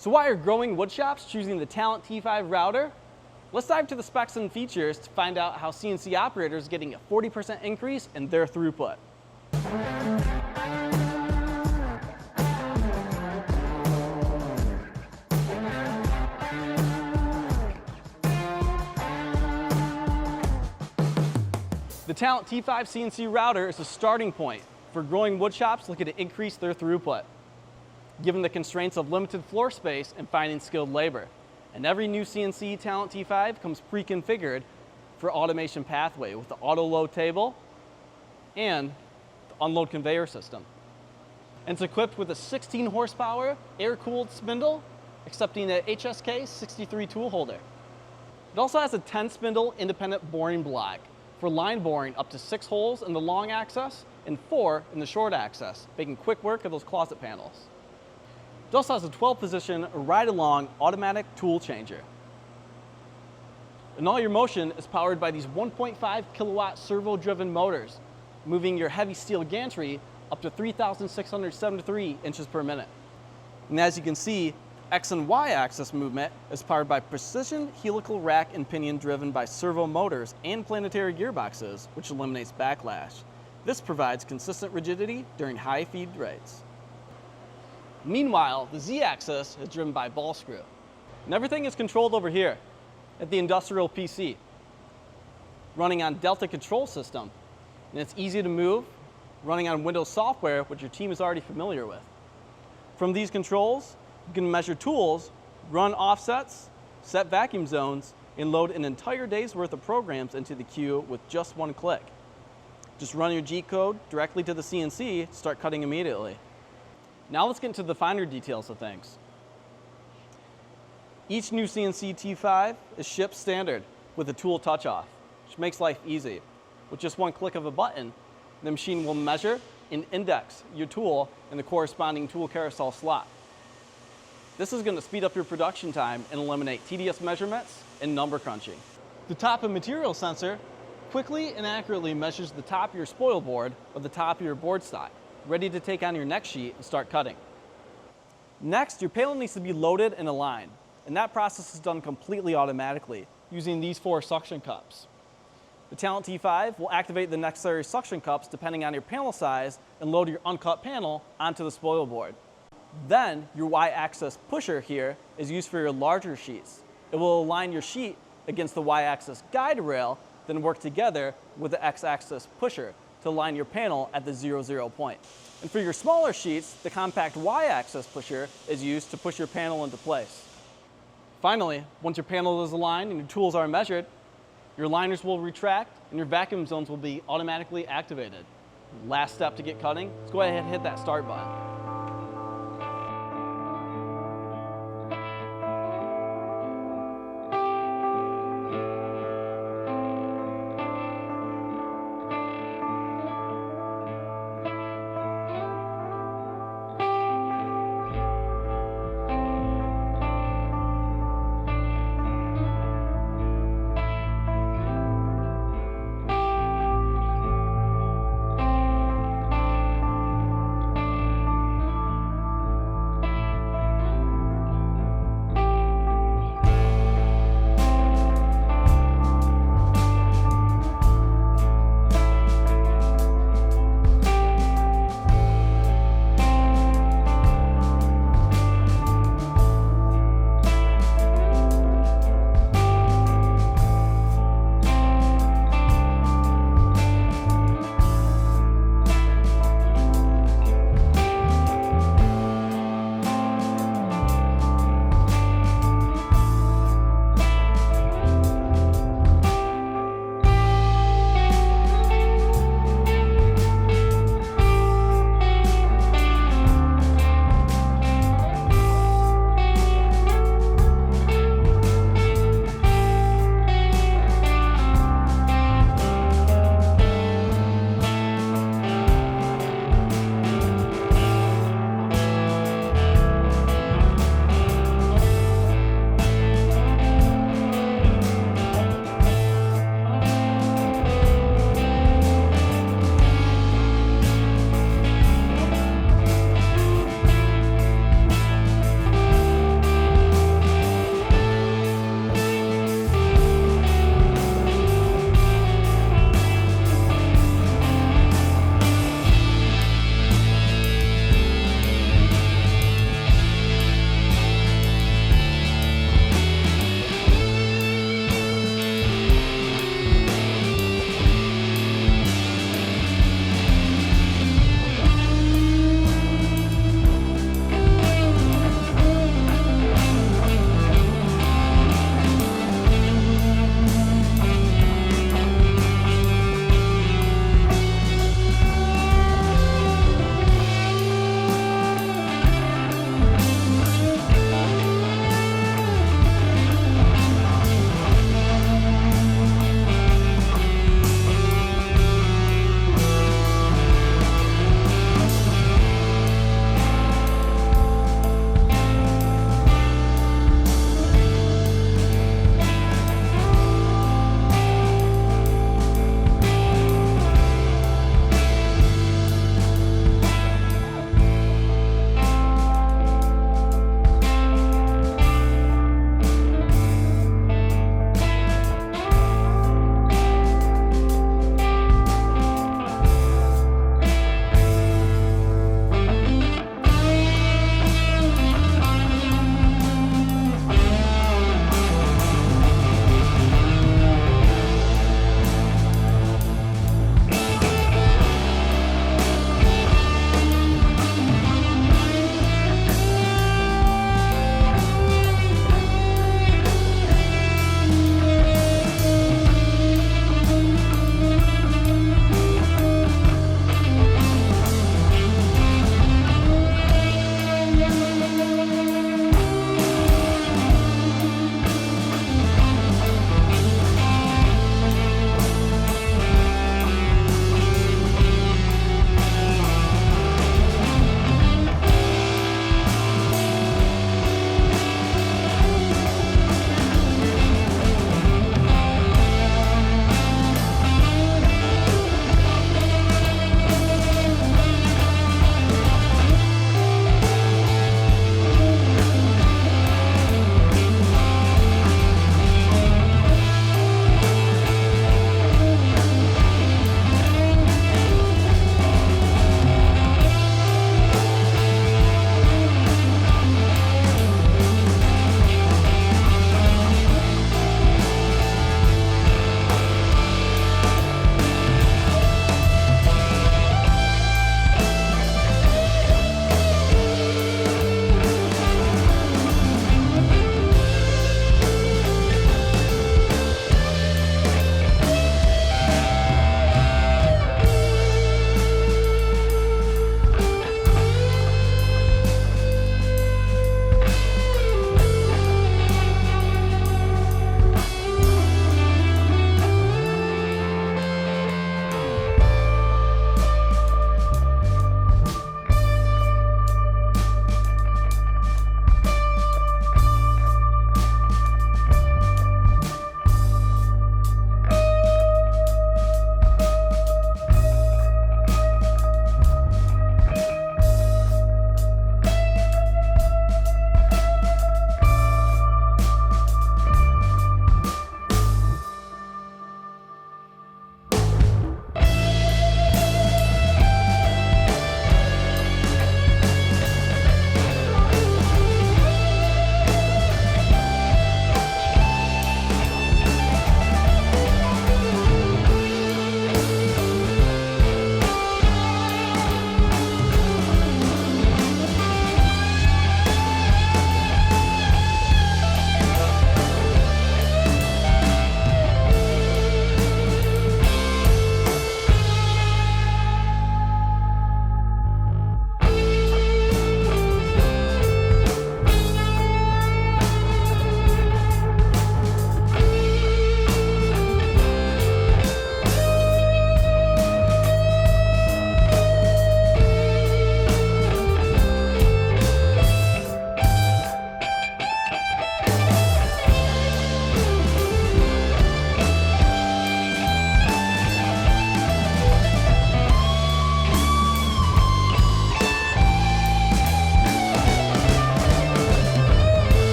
So why are growing wood shops choosing the Talent T5 router? Let's dive into the specs and features to find out how CNC operators are getting a 40% increase in their throughput. The Talent T5 CNC Router is a starting point for growing wood shops looking to increase their throughput, given the constraints of limited floor space and finding skilled labor. And every new CNC Talent T5 comes pre-configured for automation pathway with the auto load table and the unload conveyor system. And it's equipped with a 16 horsepower air-cooled spindle, accepting an HSK 63 tool holder. It also has a 10 spindle independent boring block for line boring up to 6 holes in the long axis and 4 in the short axis, making quick work of those closet panels. It also has a 12-position ride-along automatic tool changer. And all your motion is powered by these 1.5 kilowatt servo-driven motors, moving your heavy steel gantry up to 3,673 inches per minute. And as you can see, X and Y axis movement is powered by precision helical rack and pinion driven by servo motors and planetary gearboxes, which eliminates backlash. This provides consistent rigidity during high feed rates. Meanwhile, the Z-axis is driven by ball screw. And everything is controlled over here at the industrial PC, running on Delta control system. And it's easy to move, running on Windows software, which your team is already familiar with. From these controls, you can measure tools, run offsets, set vacuum zones, and load an entire day's worth of programs into the queue with just one click. Just run your G code directly to the CNC to start cutting immediately. Now let's get into the finer details of things. Each new CNC T5 is shipped standard with a tool touch-off, which makes life easy. With just one click of a button, the machine will measure and index your tool in the corresponding tool carousel slot. This is going to speed up your production time and eliminate tedious measurements and number crunching. The top of material sensor quickly and accurately measures the top of your spoil board or the top of your board stock, ready to take on your next sheet and start cutting. Next, your panel needs to be loaded and aligned, and that process is done completely automatically using these 4 suction cups. The Talent T5 will activate the necessary suction cups depending on your panel size and load your uncut panel onto the spoil board. Then, your Y-axis pusher here is used for your larger sheets. It will align your sheet against the Y-axis guide rail, then work together with the X-axis pusher to align your panel at the 0, point. And for your smaller sheets, the compact Y-axis pusher is used to push your panel into place. Finally, once your panel is aligned and your tools are measured, your liners will retract and your vacuum zones will be automatically activated. Last step to get cutting, let's go ahead and hit that start button.